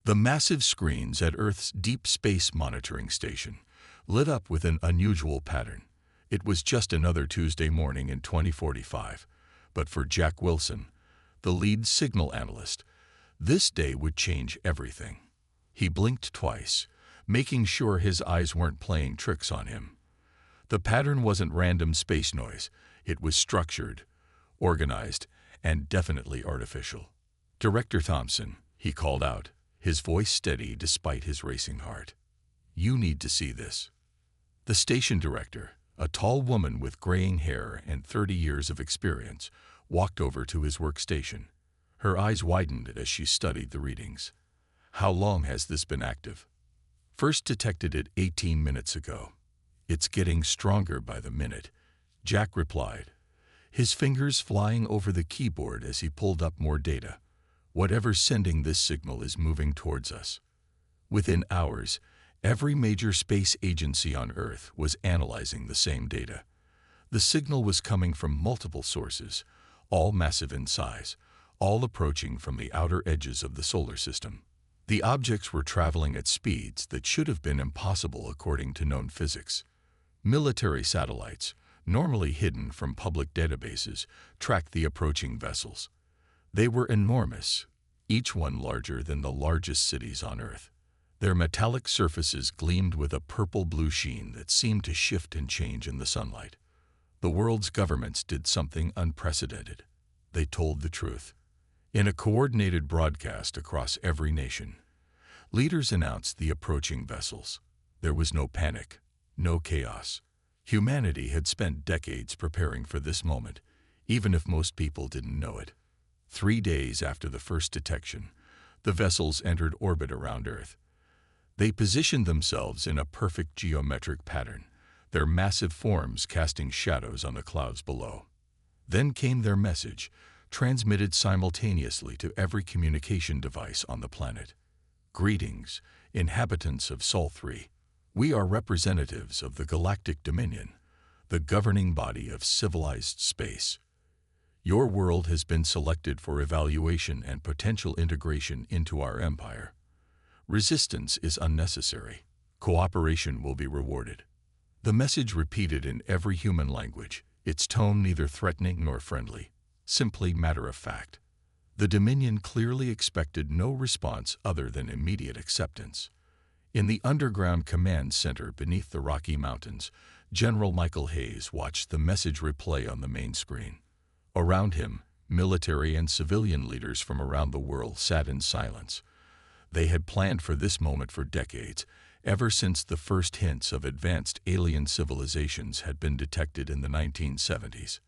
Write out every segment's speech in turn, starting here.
The massive screens at Earth's Deep Space Monitoring Station lit up with an unusual pattern. It was just another Tuesday morning in 2045, but for Jack Wilson, the lead signal analyst, this day would change everything. He blinked twice, making sure his eyes weren't playing tricks on him. The pattern wasn't random space noise. It was structured, organized, and definitely artificial. "Director Thompson," he called out, his voice steady despite his racing heart. "You need to see this." The station director, a tall woman with graying hair and 30 years of experience, walked over to his workstation. Her eyes widened as she studied the readings. "How long has this been active?" "First detected it 18 minutes ago. It's getting stronger by the minute," Jack replied, his fingers flying over the keyboard as he pulled up more data. "Whatever's sending this signal is moving towards us." Within hours, every major space agency on Earth was analyzing the same data. The signal was coming from multiple sources, all massive in size, all approaching from the outer edges of the solar system. The objects were traveling at speeds that should have been impossible according to known physics. Military satellites, normally hidden from public databases, tracked the approaching vessels. They were enormous, each one larger than the largest cities on Earth. Their metallic surfaces gleamed with a purple-blue sheen that seemed to shift and change in the sunlight. The world's governments did something unprecedented. They told the truth. In a coordinated broadcast across every nation, leaders announced the approaching vessels. There was no panic, no chaos. Humanity had spent decades preparing for this moment, even if most people didn't know it. 3 days after the first detection, the vessels entered orbit around Earth. They positioned themselves in a perfect geometric pattern, their massive forms casting shadows on the clouds below. Then came their message, transmitted simultaneously to every communication device on the planet. "Greetings, inhabitants of Sol 3. We are representatives of the Galactic Dominion, the governing body of civilized space. Your world has been selected for evaluation and potential integration into our empire. Resistance is unnecessary. Cooperation will be rewarded." The message repeated in every human language, its tone neither threatening nor friendly, simply matter of fact. The Dominion clearly expected no response other than immediate acceptance. In the underground command center beneath the Rocky Mountains, General Michael Hayes watched the message replay on the main screen. Around him, military and civilian leaders from around the world sat in silence. They had planned for this moment for decades, ever since the first hints of advanced alien civilizations had been detected in the 1970s.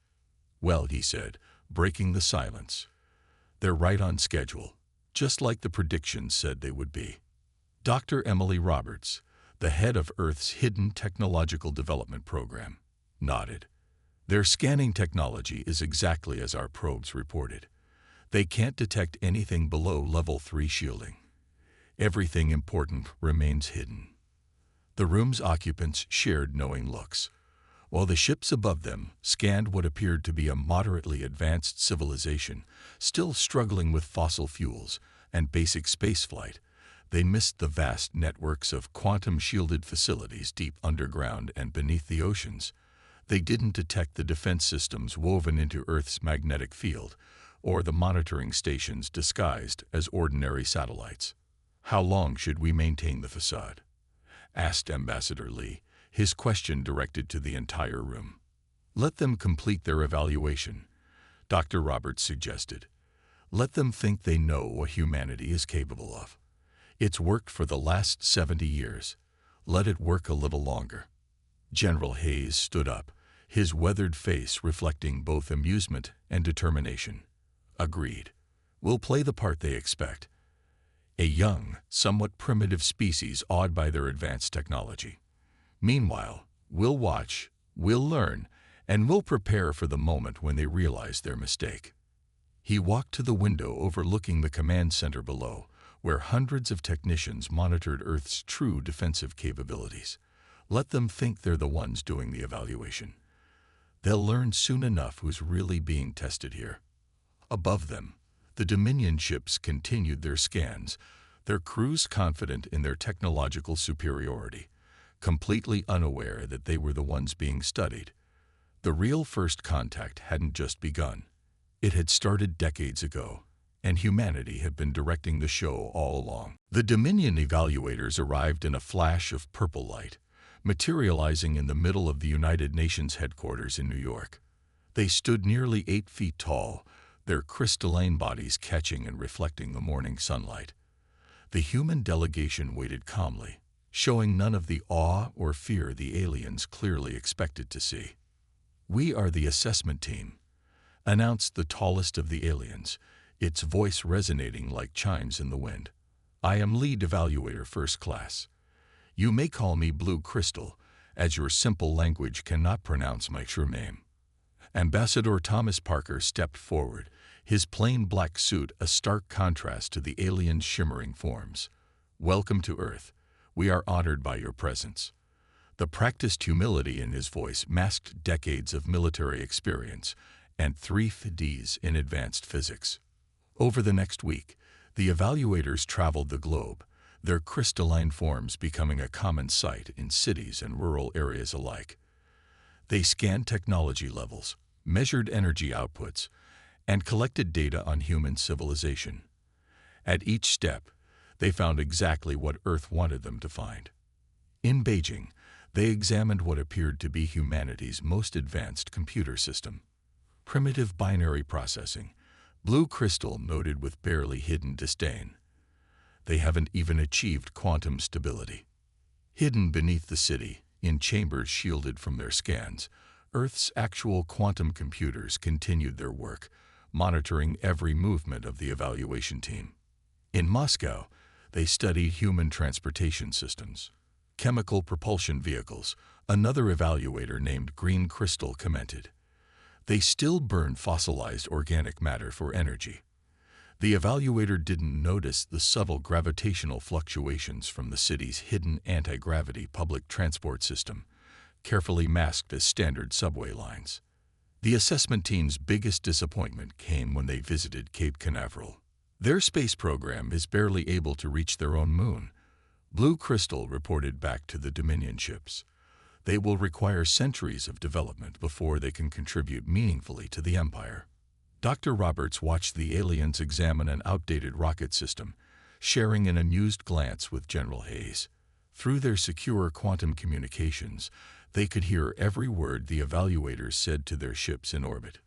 "Well," he said, breaking the silence, "they're right on schedule, just like the predictions said they would be." Dr. Emily Roberts, the head of Earth's Hidden Technological Development Program, nodded. "Their scanning technology is exactly as our probes reported. They can't detect anything below level 3 shielding. Everything important remains hidden." The room's occupants shared knowing looks, while the ships above them scanned what appeared to be a moderately advanced civilization, still struggling with fossil fuels and basic spaceflight. They missed the vast networks of quantum-shielded facilities deep underground and beneath the oceans. They didn't detect the defense systems woven into Earth's magnetic field, or the monitoring stations disguised as ordinary satellites. "How long should we maintain the facade?" asked Ambassador Lee, his question directed to the entire room. "Let them complete their evaluation," Dr. Roberts suggested. "Let them think they know what humanity is capable of. It's worked for the last 70 years. Let it work a little longer." General Hayes stood up, his weathered face reflecting both amusement and determination. "Agreed. We'll play the part they expect. A young, somewhat primitive species awed by their advanced technology. Meanwhile, we'll watch, we'll learn, and we'll prepare for the moment when they realize their mistake." He walked to the window overlooking the command center below, where hundreds of technicians monitored Earth's true defensive capabilities. Let them think they're the ones doing the evaluation. They'll learn soon enough who's really being tested here. Above them, the Dominion ships continued their scans, their crews confident in their technological superiority, completely unaware that they were the ones being studied. The real first contact hadn't just begun. It had started decades ago, and humanity had been directing the show all along. The Dominion evaluators arrived in a flash of purple light, materializing in the middle of the United Nations headquarters in New York. They stood nearly 8 feet tall, their crystalline bodies catching and reflecting the morning sunlight. The human delegation waited calmly, showing none of the awe or fear the aliens clearly expected to see. "We are the assessment team," announced the tallest of the aliens, its voice resonating like chimes in the wind. "I am lead evaluator first class. You may call me Blue Crystal, as your simple language cannot pronounce my true name." Ambassador Thomas Parker stepped forward, his plain black suit a stark contrast to the aliens' shimmering forms. "Welcome to Earth. We are honored by your presence." The practiced humility in his voice masked decades of military experience and 3 PhDs in advanced physics. Over the next week, the evaluators traveled the globe, their crystalline forms becoming a common sight in cities and rural areas alike. They scanned technology levels, measured energy outputs, and collected data on human civilization. At each step, they found exactly what Earth wanted them to find. In Beijing, they examined what appeared to be humanity's most advanced computer system. Primitive binary processing, Blue Crystal noted with barely hidden disdain. They haven't even achieved quantum stability. Hidden beneath the city, in chambers shielded from their scans, Earth's actual quantum computers continued their work, monitoring every movement of the evaluation team. In Moscow, they studied human transportation systems. Chemical propulsion vehicles, another evaluator named Green Crystal commented. They still burn fossilized organic matter for energy. The evaluator didn't notice the subtle gravitational fluctuations from the city's hidden anti-gravity public transport system, carefully masked as standard subway lines. The assessment team's biggest disappointment came when they visited Cape Canaveral. Their space program is barely able to reach their own moon, Blue Crystal reported back to the Dominion ships. They will require centuries of development before they can contribute meaningfully to the Empire. Dr. Roberts watched the aliens examine an outdated rocket system, sharing an amused glance with General Hayes. Through their secure quantum communications, they could hear every word the evaluators said to their ships in orbit.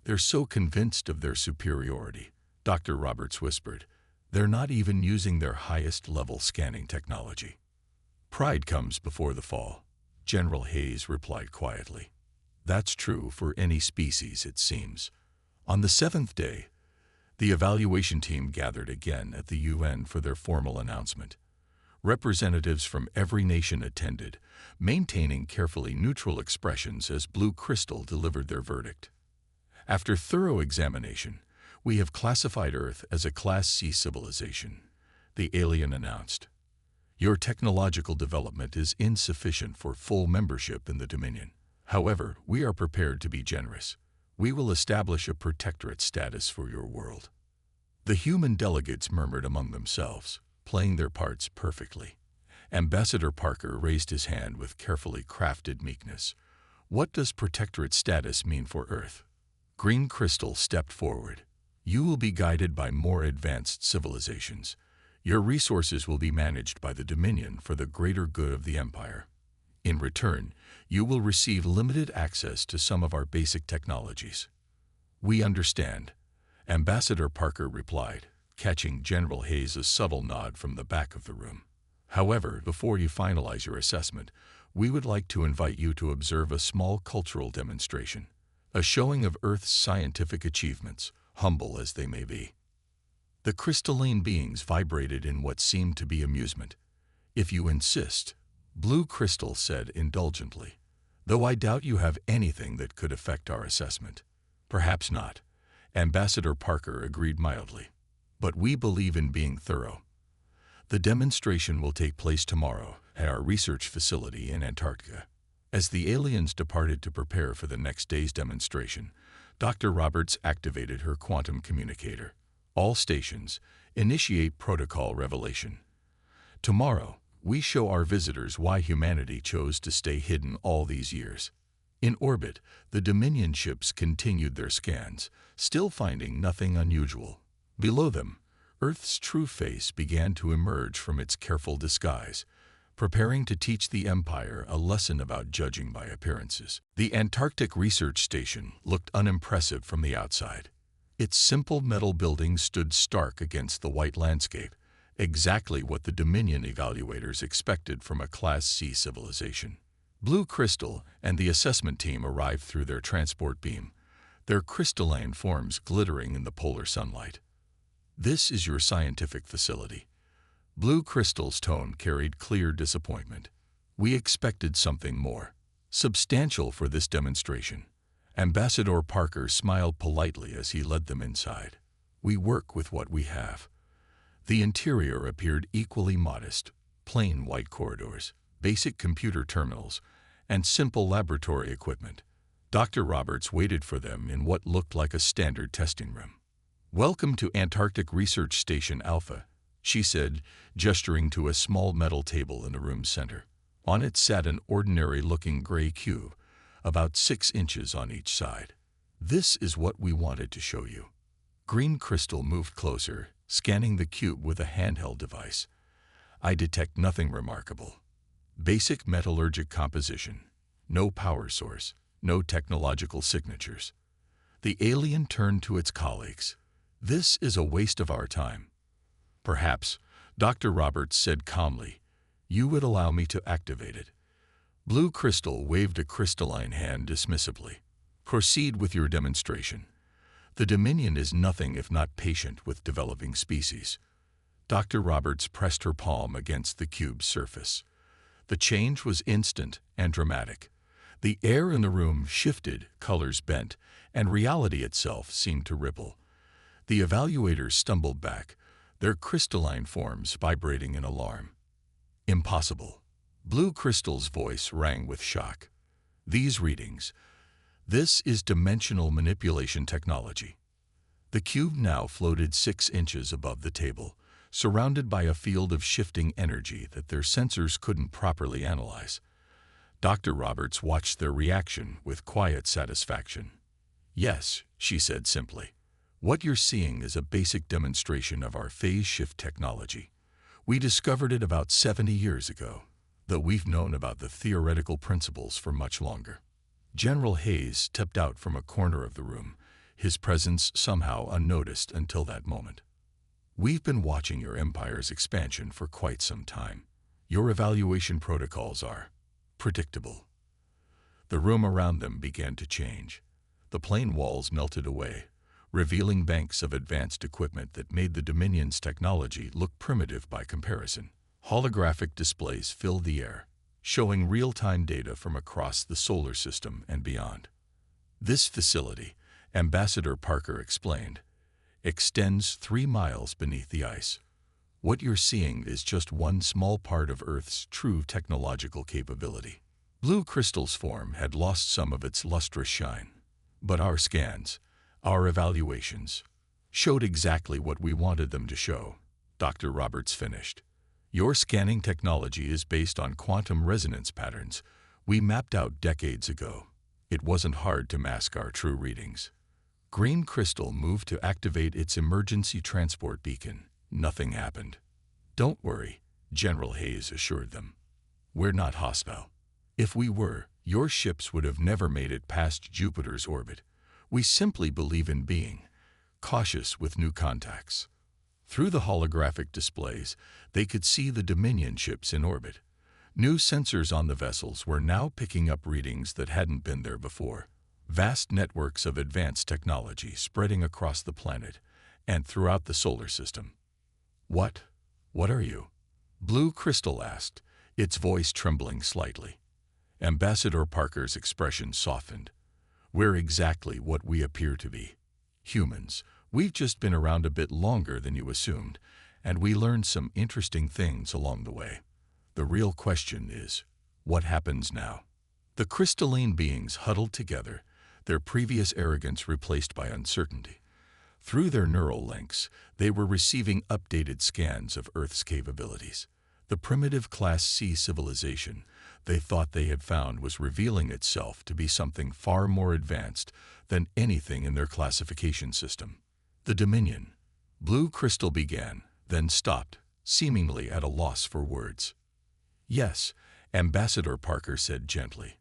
"They're so convinced of their superiority," Dr. Roberts whispered. "They're not even using their highest-level scanning technology." "Pride comes before the fall," General Hayes replied quietly. "That's true for any species, it seems." On the 7th day, the evaluation team gathered again at the UN for their formal announcement. Representatives from every nation attended, maintaining carefully neutral expressions as Blue Crystal delivered their verdict. "After thorough examination, we have classified Earth as a Class C civilization," the alien announced. "Your technological development is insufficient for full membership in the Dominion. However, we are prepared to be generous. We will establish a protectorate status for your world." The human delegates murmured among themselves, playing their parts perfectly. Ambassador Parker raised his hand with carefully crafted meekness. "What does protectorate status mean for Earth?" Green Crystal stepped forward. "You will be guided by more advanced civilizations. Your resources will be managed by the Dominion for the greater good of the Empire. In return, you will receive limited access to some of our basic technologies." "We understand," Ambassador Parker replied, catching General Hayes' subtle nod from the back of the room. "However, before you finalize your assessment, we would like to invite you to observe a small cultural demonstration, a showing of Earth's scientific achievements, humble as they may be." The crystalline beings vibrated in what seemed to be amusement. "If you insist," Blue Crystal said indulgently, "though I doubt you have anything that could affect our assessment." "Perhaps not," Ambassador Parker agreed mildly. "But we believe in being thorough. The demonstration will take place tomorrow at our research facility in Antarctica." As the aliens departed to prepare for the next day's demonstration, Dr. Roberts activated her quantum communicator. All stations, initiate protocol revelation. Tomorrow, we show our visitors why humanity chose to stay hidden all these years. In orbit, the Dominion ships continued their scans, still finding nothing unusual. Below them, Earth's true face began to emerge from its careful disguise, preparing to teach the Empire a lesson about judging by appearances. The Antarctic Research Station looked unimpressive from the outside. Its simple metal building stood stark against the white landscape, exactly what the Dominion evaluators expected from a Class C civilization. Blue Crystal and the assessment team arrived through their transport beam, their crystalline forms glittering in the polar sunlight. "This is your scientific facility." Blue Crystal's tone carried clear disappointment. "We expected something more substantial for this demonstration." Ambassador Parker smiled politely as he led them inside. "We work with what we have." The interior appeared equally modest: plain white corridors, basic computer terminals, and simple laboratory equipment. Dr. Roberts waited for them in what looked like a standard testing room. "Welcome to Antarctic Research Station Alpha," she said, gesturing to a small metal table in the room's center. On it sat an ordinary-looking gray cube, about 6 inches on each side. "This is what we wanted to show you." Green Crystal moved closer, scanning the cube with a handheld device. "I detect nothing remarkable. Basic metallurgic composition. No power source. No technological signatures." The alien turned to its colleagues. "This is a waste of our time." "Perhaps," Dr. Roberts said calmly, "you would allow me to activate it." Blue Crystal waved a crystalline hand dismissively. "Proceed with your demonstration. The Dominion is nothing if not patient with developing species." Dr. Roberts pressed her palm against the cube's surface. The change was instant and dramatic. The air in the room shifted, colors bent, and reality itself seemed to ripple. The evaluators stumbled back, their crystalline forms vibrating in alarm. "Impossible." Blue Crystal's voice rang with shock. "These readings. This is dimensional manipulation technology." The cube now floated 6 inches above the table, surrounded by a field of shifting energy that their sensors couldn't properly analyze. Dr. Roberts watched their reaction with quiet satisfaction. "Yes," she said simply. "What you're seeing is a basic demonstration of our phase shift technology. We discovered it about 70 years ago, though we've known about the theoretical principles for much longer." General Hayes stepped out from a corner of the room, his presence somehow unnoticed until that moment. "We've been watching your empire's expansion for quite some time. Your evaluation protocols are predictable." The room around them began to change. The plain walls melted away, revealing banks of advanced equipment that made the Dominion's technology look primitive by comparison. Holographic displays filled the air, showing real-time data from across the solar system and beyond. "This facility," Ambassador Parker explained, "extends 3 miles beneath the ice. What you're seeing is just one small part of Earth's true technological capability." Blue Crystal's form had lost some of its lustrous shine. "But our scans, our evaluations, showed exactly what we wanted them to show," Dr. Roberts finished. "Your scanning technology is based on quantum resonance patterns we mapped out decades ago. It wasn't hard to mask our true readings." Green Crystal moved to activate its emergency transport beacon. Nothing happened. "Don't worry," General Hayes assured them. "We're not hostile. If we were, your ships would have never made it past Jupiter's orbit. We simply believe in being cautious with new contacts." Through the holographic displays, they could see the Dominion ships in orbit. New sensors on the vessels were now picking up readings that hadn't been there before. Vast networks of advanced technology spreading across the planet and throughout the solar system. What are you?" Blue Crystal asked, its voice trembling slightly. Ambassador Parker's expression softened. "We're exactly what we appear to be. Humans. We've just been around a bit longer than you assumed, and we learned some interesting things along the way. The real question is, what happens now?" The crystalline beings huddled together, their previous arrogance replaced by uncertainty. Through their neural links, they were receiving updated scans of Earth's capabilities. The primitive Class C civilization they thought they had found was revealing itself to be something far more advanced than anything in their classification system. The Dominion. Blue Crystal began, then stopped, seemingly at a loss for words. "Yes," Ambassador Parker said gently.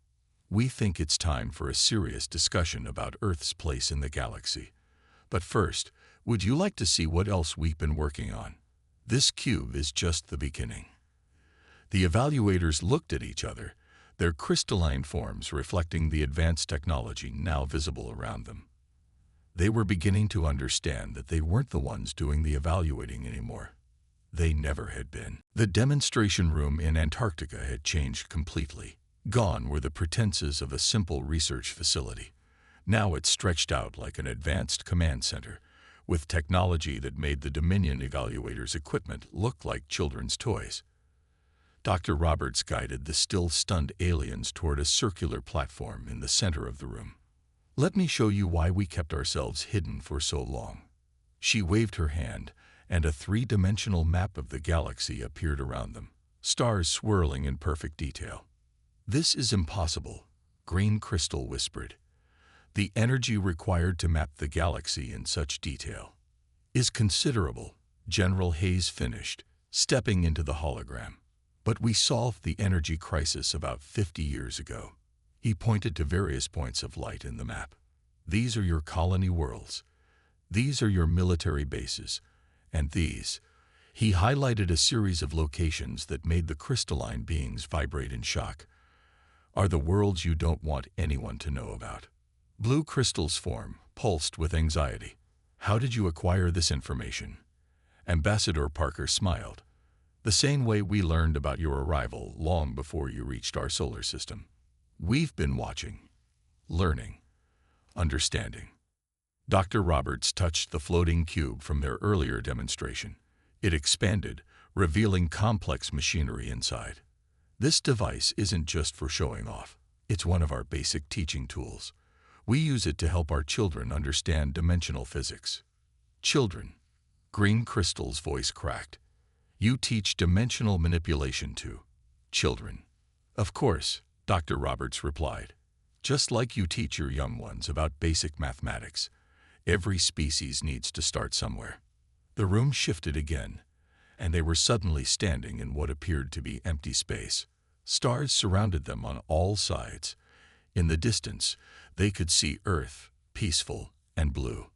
"We think it's time for a serious discussion about Earth's place in the galaxy. But first, would you like to see what else we've been working on? This cube is just the beginning." The evaluators looked at each other, their crystalline forms reflecting the advanced technology now visible around them. They were beginning to understand that they weren't the ones doing the evaluating anymore. They never had been. The demonstration room in Antarctica had changed completely. Gone were the pretenses of a simple research facility. Now it stretched out like an advanced command center, with technology that made the Dominion evaluators' equipment look like children's toys. Dr. Roberts guided the still stunned aliens toward a circular platform in the center of the room. "Let me show you why we kept ourselves hidden for so long." She waved her hand, and a three-dimensional map of the galaxy appeared around them, stars swirling in perfect detail. "This is impossible," Green Crystal whispered. "The energy required to map the galaxy in such detail is considerable," General Hayes finished, stepping into the hologram. "But we solved the energy crisis about 50 years ago." He pointed to various points of light in the map. "These are your colony worlds. These are your military bases. And these," he highlighted a series of locations that made the crystalline beings vibrate in shock, "are the worlds you don't want anyone to know about." Blue Crystal's form pulsed with anxiety. "How did you acquire this information?" Ambassador Parker smiled. "The same way we learned about your arrival long before you reached our solar system. We've been watching, learning, understanding." Dr. Roberts touched the floating cube from their earlier demonstration. It expanded, revealing complex machinery inside. "This device isn't just for showing off. It's one of our basic teaching tools. We use it to help our children understand dimensional physics." "Children?" Green Crystal's voice cracked. "You teach dimensional manipulation to children?" "Of course," Dr. Roberts replied. "Just like you teach your young ones about basic mathematics. Every species needs to start somewhere." The room shifted again, and they were suddenly standing in what appeared to be empty space. Stars surrounded them on all sides. In the distance, they could see Earth, peaceful and blue.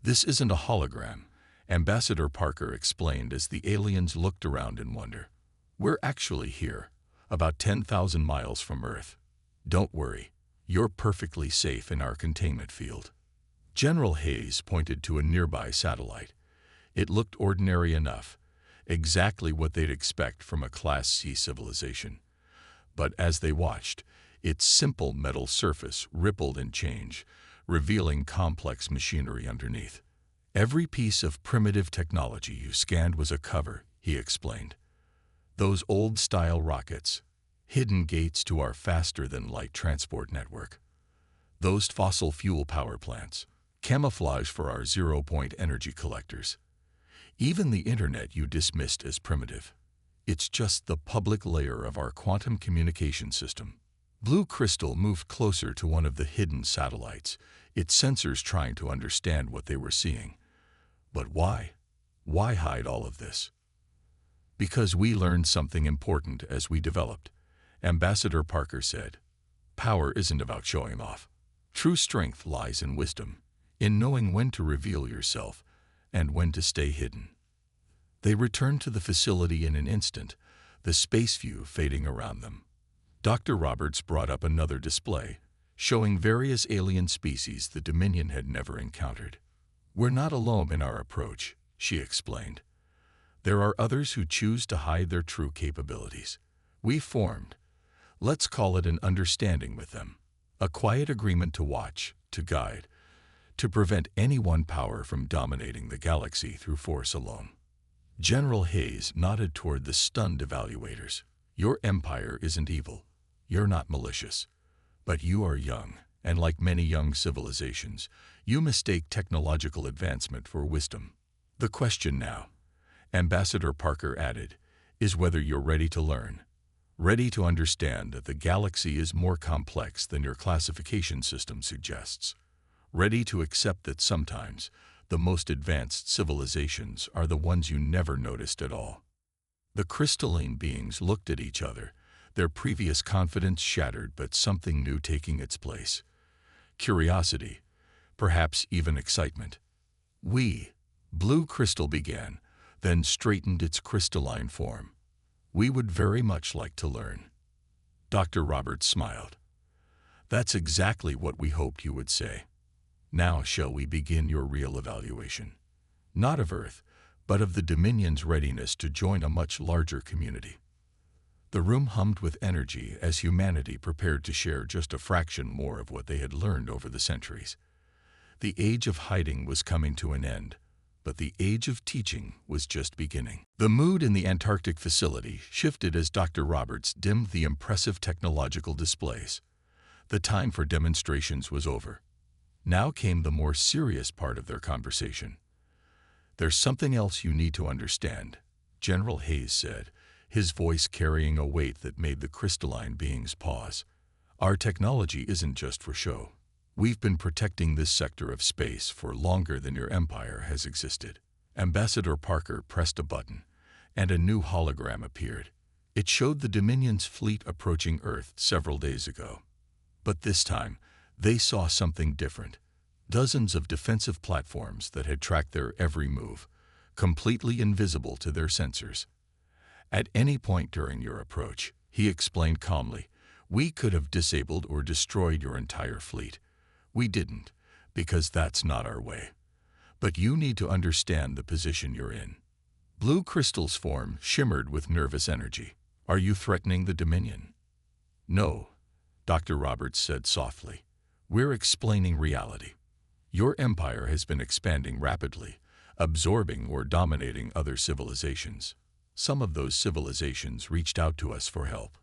"This isn't a hologram," Ambassador Parker explained as the aliens looked around in wonder. "We're actually here, about 10,000 miles from Earth. Don't worry, you're perfectly safe in our containment field." General Hayes pointed to a nearby satellite. It looked ordinary enough, exactly what they'd expect from a Class C civilization. But as they watched, its simple metal surface rippled and changed, revealing complex machinery underneath. "Every piece of primitive technology you scanned was a cover," he explained. "Those old-style rockets, hidden gates to our faster-than-light transport network. Those fossil fuel power plants, camouflage for our zero-point energy collectors. Even the internet you dismissed as primitive. It's just the public layer of our quantum communication system." Blue Crystal moved closer to one of the hidden satellites, its sensors trying to understand what they were seeing. "But why? Why hide all of this?" "Because we learned something important as we developed," Ambassador Parker said. "Power isn't about showing off. True strength lies in wisdom, in knowing when to reveal yourself and when to stay hidden." They returned to the facility in an instant, the space view fading around them. Dr. Roberts brought up another display, showing various alien species the Dominion had never encountered. "We're not alone in our approach," she explained. "There are others who choose to hide their true capabilities. We formed, let's call it an understanding with them, a quiet agreement to watch, to guide, to prevent any one power from dominating the galaxy through force alone." General Hayes nodded toward the stunned evaluators. "Your empire isn't evil. You're not malicious. But you are young, and like many young civilizations, you mistake technological advancement for wisdom. The question now, Ambassador Parker added, is whether you're ready to learn, ready to understand that the galaxy is more complex than your classification system suggests, ready to accept that sometimes the most advanced civilizations are the ones you never noticed at all. The crystalline beings looked at each other, their previous confidence shattered but something new taking its place. Curiosity, perhaps even excitement. Blue Crystal began, then straightened its crystalline form. We would very much like to learn. Dr. Roberts smiled. That's exactly what we hoped you would say. Now shall we begin your real evaluation? Not of Earth, but of the Dominion's readiness to join a much larger community. The room hummed with energy as humanity prepared to share just a fraction more of what they had learned over the centuries. The age of hiding was coming to an end, but the age of teaching was just beginning. The mood in the Antarctic facility shifted as Dr. Roberts dimmed the impressive technological displays. The time for demonstrations was over. Now came the more serious part of their conversation. There's something else you need to understand, General Hayes said, his voice carrying a weight that made the crystalline beings pause. Our technology isn't just for show. We've been protecting this sector of space for longer than your empire has existed. Ambassador Parker pressed a button, and a new hologram appeared. It showed the Dominion's fleet approaching Earth several days ago. But this time, they saw something different. Dozens of defensive platforms that had tracked their every move, completely invisible to their sensors. At any point during your approach, he explained calmly, we could have disabled or destroyed your entire fleet. We didn't, because that's not our way. But you need to understand the position you're in. Blue Crystal's form shimmered with nervous energy. Are you threatening the Dominion? No, Dr. Roberts said softly. We're explaining reality. Your empire has been expanding rapidly, absorbing or dominating other civilizations. Some of those civilizations reached out to us for help.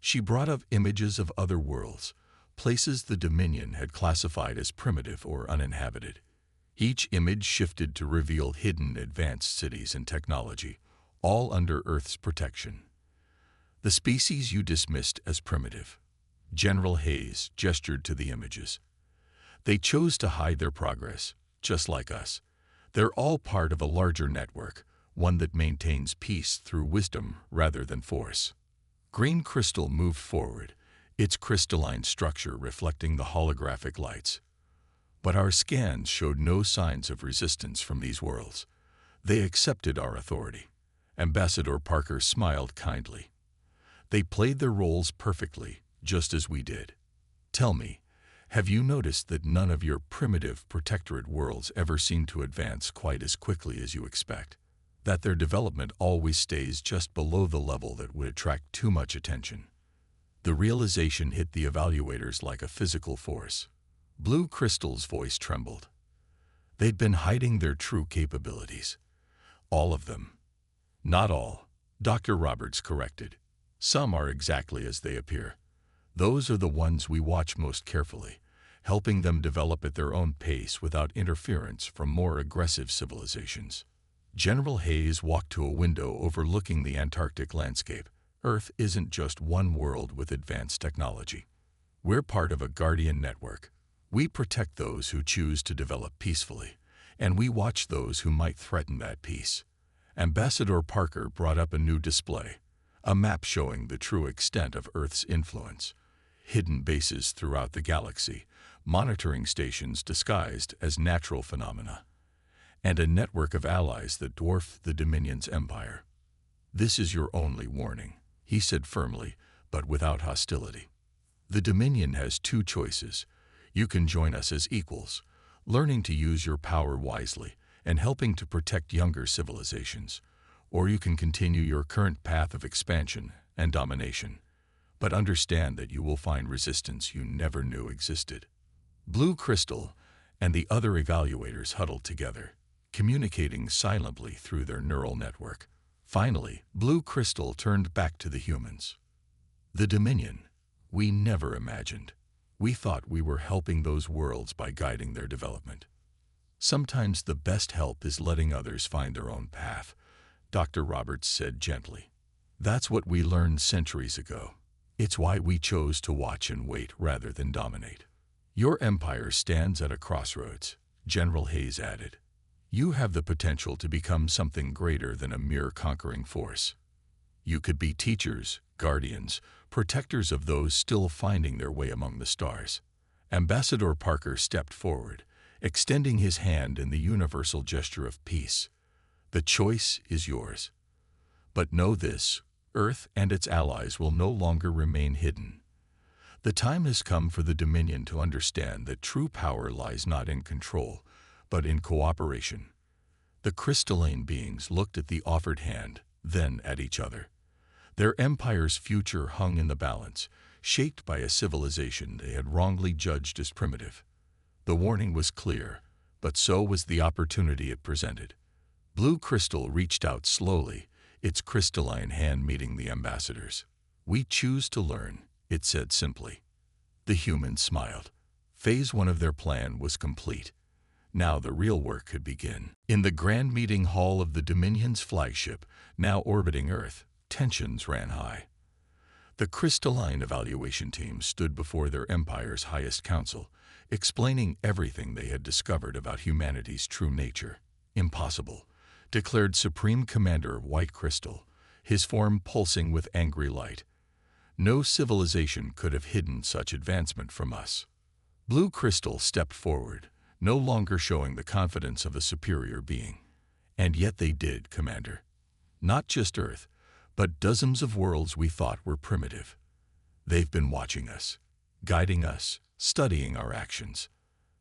She brought up images of other worlds, places the Dominion had classified as primitive or uninhabited. Each image shifted to reveal hidden advanced cities and technology, all under Earth's protection. The species you dismissed as primitive. General Hayes gestured to the images. They chose to hide their progress, just like us. They're all part of a larger network, one that maintains peace through wisdom rather than force. Green Crystal moved forward, its crystalline structure reflecting the holographic lights. But our scans showed no signs of resistance from these worlds. They accepted our authority. Ambassador Parker smiled kindly. They played their roles perfectly, just as we did. Tell me, have you noticed that none of your primitive protectorate worlds ever seem to advance quite as quickly as you expect? That their development always stays just below the level that would attract too much attention? The realization hit the evaluators like a physical force. Blue Crystal's voice trembled. They'd been hiding their true capabilities. All of them. Not all, Dr. Roberts corrected. Some are exactly as they appear. Those are the ones we watch most carefully, helping them develop at their own pace without interference from more aggressive civilizations. General Hayes walked to a window overlooking the Antarctic landscape. Earth isn't just one world with advanced technology. We're part of a guardian network. We protect those who choose to develop peacefully, and we watch those who might threaten that peace. Ambassador Parker brought up a new display, a map showing the true extent of Earth's influence. Hidden bases throughout the galaxy, monitoring stations disguised as natural phenomena, and a network of allies that dwarf the Dominion's empire. This is your only warning, he said firmly, but without hostility. The Dominion has two choices. You can join us as equals, learning to use your power wisely and helping to protect younger civilizations, or you can continue your current path of expansion and domination. But understand that you will find resistance you never knew existed. Blue Crystal and the other evaluators huddled together, communicating silently through their neural network. Finally, Blue Crystal turned back to the humans. The Dominion, we never imagined. We thought we were helping those worlds by guiding their development. Sometimes the best help is letting others find their own path, Dr. Roberts said gently. That's what we learned centuries ago. It's why we chose to watch and wait rather than dominate. Your empire stands at a crossroads, General Hayes added. You have the potential to become something greater than a mere conquering force. You could be teachers, guardians, protectors of those still finding their way among the stars. Ambassador Parker stepped forward, extending his hand in the universal gesture of peace. The choice is yours. But know this, Earth and its allies will no longer remain hidden. The time has come for the Dominion to understand that true power lies not in control, but in cooperation. The crystalline beings looked at the offered hand, then at each other. Their empire's future hung in the balance, shaped by a civilization they had wrongly judged as primitive. The warning was clear, but so was the opportunity it presented. Blue Crystal reached out slowly, its crystalline hand meeting the ambassador's. We choose to learn, it said simply. The humans smiled. Phase 1 of their plan was complete. Now the real work could begin. In the grand meeting hall of the Dominion's flagship, now orbiting Earth, tensions ran high. The crystalline evaluation team stood before their empire's highest council, explaining everything they had discovered about humanity's true nature. Impossible, declared Supreme Commander White Crystal, his form pulsing with angry light. No civilization could have hidden such advancement from us. Blue Crystal stepped forward, no longer showing the confidence of a superior being. And yet they did, Commander. Not just Earth, but dozens of worlds we thought were primitive. They've been watching us, guiding us, studying our actions.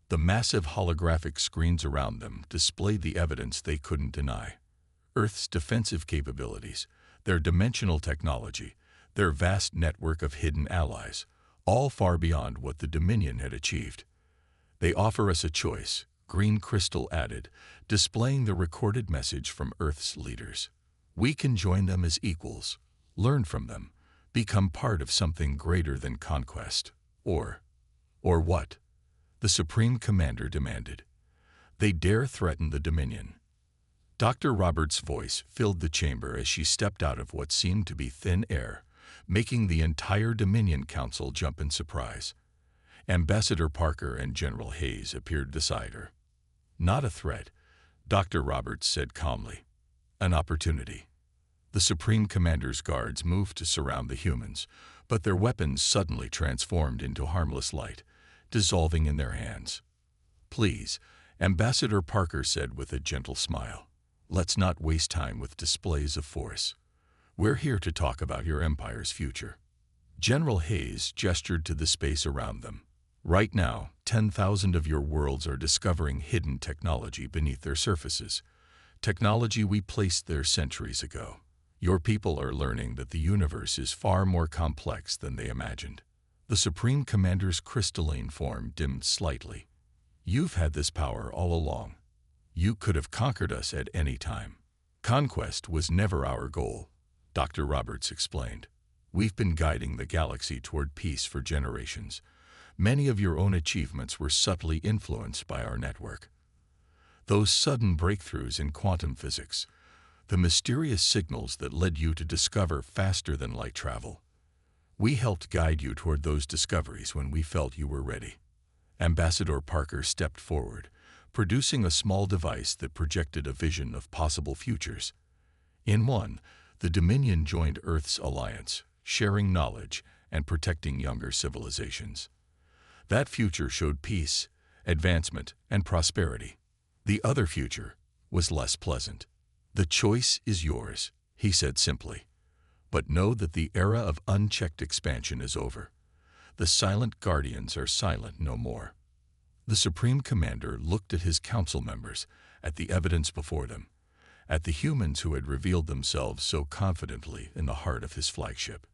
The massive holographic screens around them displayed the evidence they couldn't deny. Earth's defensive capabilities, their dimensional technology, their vast network of hidden allies, all far beyond what the Dominion had achieved. They offer us a choice, Green Crystal added, displaying the recorded message from Earth's leaders. We can join them as equals, learn from them, become part of something greater than conquest. Or what? The Supreme Commander demanded. They dare threaten the Dominion. Dr. Roberts' voice filled the chamber as she stepped out of what seemed to be thin air, making the entire Dominion Council jump in surprise. Ambassador Parker and General Hayes appeared beside her. Not a threat, Dr. Roberts said calmly. An opportunity. The Supreme Commander's guards moved to surround the humans, but their weapons suddenly transformed into harmless light, dissolving in their hands. Please, Ambassador Parker said with a gentle smile. Let's not waste time with displays of force. We're here to talk about your empire's future. General Hayes gestured to the space around them. Right now, 10,000 of your worlds are discovering hidden technology beneath their surfaces. Technology we placed there centuries ago. Your people are learning that the universe is far more complex than they imagined. The Supreme Commander's crystalline form dimmed slightly. You've had this power all along. You could have conquered us at any time. Conquest was never our goal, Dr. Roberts explained. We've been guiding the galaxy toward peace for generations. Many of your own achievements were subtly influenced by our network. Those sudden breakthroughs in quantum physics, the mysterious signals that led you to discover faster than light travel. We helped guide you toward those discoveries when we felt you were ready. Ambassador Parker stepped forward, producing a small device that projected a vision of possible futures. In one, the Dominion joined Earth's alliance, sharing knowledge and protecting younger civilizations. That future showed peace, advancement, and prosperity. The other future was less pleasant. The choice is yours, he said simply. But know that the era of unchecked expansion is over. The silent guardians are silent no more. The Supreme Commander looked at his council members, at the evidence before them, at the humans who had revealed themselves so confidently in the heart of his flagship.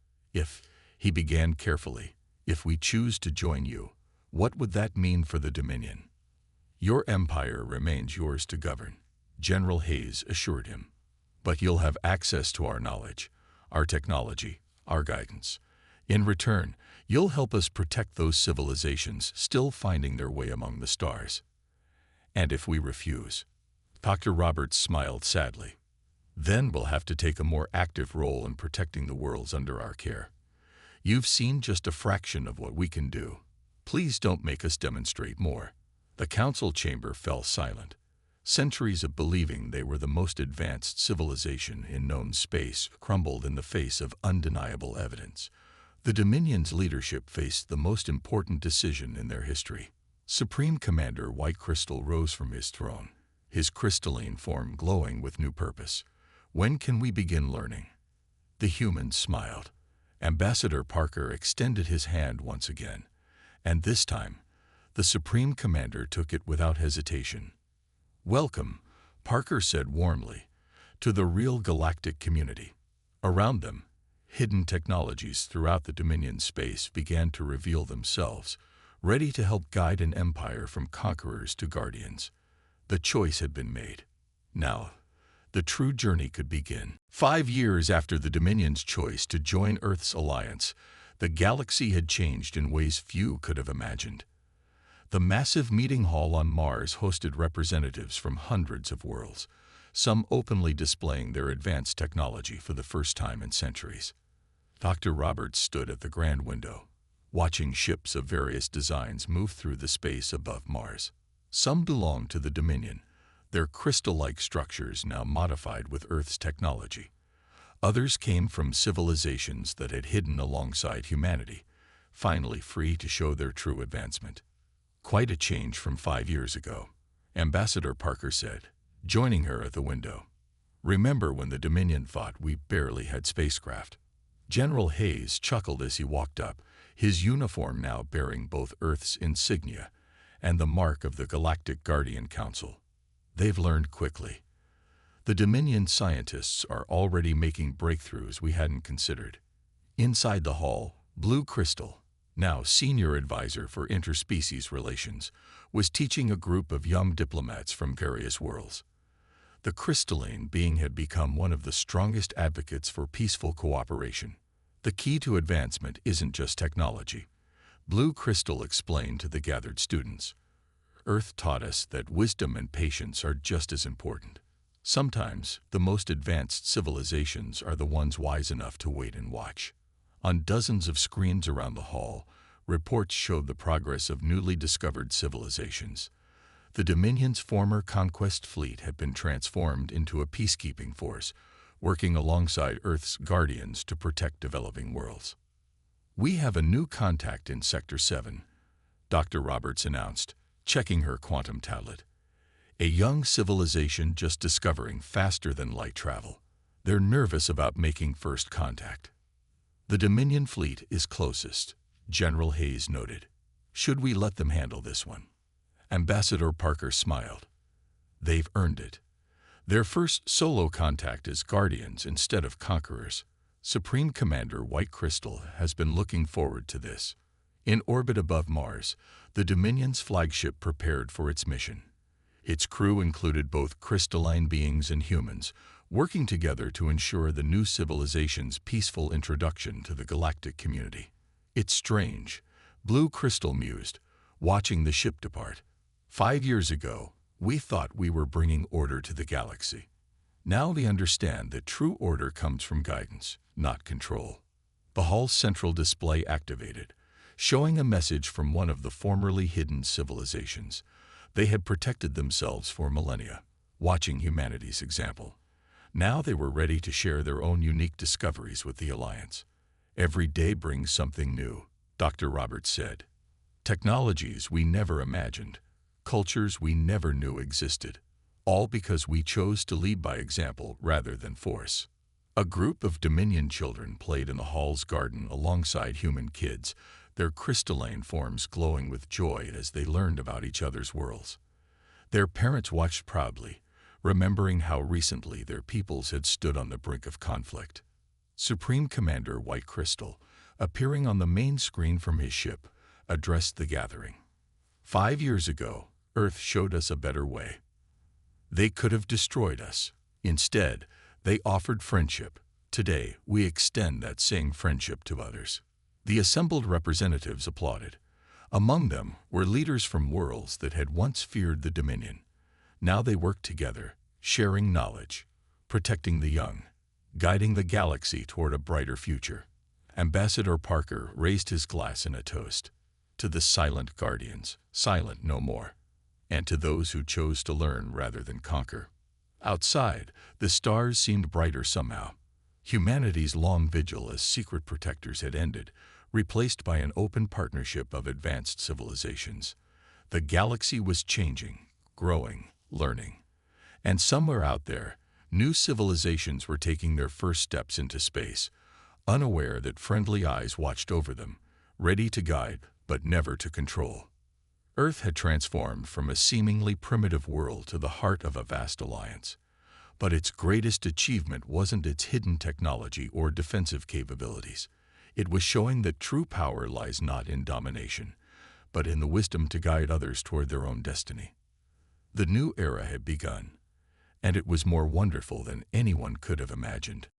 He began carefully, if we choose to join you, what would that mean for the Dominion? Your empire remains yours to govern, General Hayes assured him. But you'll have access to our knowledge, our technology, our guidance. In return, you'll help us protect those civilizations still finding their way among the stars. And if we refuse? Dr. Roberts smiled sadly. Then we'll have to take a more active role in protecting the worlds under our care. You've seen just a fraction of what we can do. Please don't make us demonstrate more. The council chamber fell silent. Centuries of believing they were the most advanced civilization in known space crumbled in the face of undeniable evidence. The Dominion's leadership faced the most important decision in their history. Supreme Commander White Crystal rose from his throne, his crystalline form glowing with new purpose. When can we begin learning? The humans smiled. Ambassador Parker extended his hand once again, and this time, the Supreme Commander took it without hesitation. Welcome, Parker said warmly, to the real galactic community. Around them, hidden technologies throughout the Dominion space began to reveal themselves, ready to help guide an empire from conquerors to guardians. The choice had been made. Now, the true journey could begin. 5 years after the Dominion's choice to join Earth's alliance, the galaxy had changed in ways few could have imagined. The massive meeting hall on Mars hosted representatives from hundreds of worlds, some openly displaying their advanced technology for the first time in centuries. Dr. Roberts stood at the grand window, watching ships of various designs move through the space above Mars. Some belonged to the Dominion, their crystal-like structures now modified with Earth's technology. Others came from civilizations that had hidden alongside humanity, finally free to show their true advancement. Quite a change from 5 years ago, Ambassador Parker said, joining her at the window. Remember when the Dominion thought we barely had spacecraft? General Hayes chuckled as he walked up, his uniform now bearing both Earth's insignia and the mark of the Galactic Guardian Council. They've learned quickly. The Dominion scientists are already making breakthroughs we hadn't considered. Inside the hall, Blue Crystal, now senior advisor for interspecies relations, was teaching a group of young diplomats from various worlds. The crystalline being had become one of the strongest advocates for peaceful cooperation. The key to advancement isn't just technology. Blue Crystal explained to the gathered students. Earth taught us that wisdom and patience are just as important. Sometimes, the most advanced civilizations are the ones wise enough to wait and watch. On dozens of screens around the hall, reports showed the progress of newly discovered civilizations. The Dominion's former conquest fleet had been transformed into a peacekeeping force, working alongside Earth's guardians to protect developing worlds. We have a new contact in Sector 7, Dr. Roberts announced, checking her quantum tablet. A young civilization just discovering faster-than-light travel. They're nervous about making first contact. The Dominion fleet is closest, General Hayes noted. Should we let them handle this one? Ambassador Parker smiled. They've earned it. Their first solo contact is guardians instead of conquerors. Supreme Commander White Crystal has been looking forward to this. In orbit above Mars, the Dominion's flagship prepared for its mission. Its crew included both crystalline beings and humans, working together to ensure the new civilization's peaceful introduction to the galactic community. It's strange, Blue Crystal mused, watching the ship depart. 5 years ago, we thought we were bringing order to the galaxy. Now they understand that true order comes from guidance, not control. The hall's central display activated, showing a message from one of the formerly hidden civilizations. They had protected themselves for millennia, watching humanity's example. Now they were ready to share their own unique discoveries with the Alliance. Every day brings something new, Dr. Roberts said. Technologies we never imagined, cultures we never knew existed, all because we chose to lead by example rather than force. A group of Dominion children played in the hall's garden alongside human kids, their crystalline forms glowing with joy as they learned about each other's worlds. Their parents watched proudly, remembering how recently their peoples had stood on the brink of conflict. Supreme Commander White Crystal, appearing on the main screen from his ship, addressed the gathering. 5 years ago, Earth showed us a better way. They could have destroyed us. Instead, they offered friendship. Today, we extend that same friendship to others. The assembled representatives applauded. Among them were leaders from worlds that had once feared the Dominion. Now they worked together, sharing knowledge, protecting the young, guiding the galaxy toward a brighter future. Ambassador Parker raised his glass in a toast. To the silent guardians, silent no more, and to those who chose to learn rather than conquer. Outside, the stars seemed brighter somehow. Humanity's long vigil as secret protectors had ended, replaced by an open partnership of advanced civilizations. The galaxy was changing, growing, learning. And somewhere out there, new civilizations were taking their first steps into space, unaware that friendly eyes watched over them, ready to guide but never to control. Earth had transformed from a seemingly primitive world to the heart of a vast alliance. But its greatest achievement wasn't its hidden technology or defensive capabilities. It was showing that true power lies not in domination, but in the wisdom to guide others toward their own destiny. The new era had begun, and it was more wonderful than anyone could have imagined.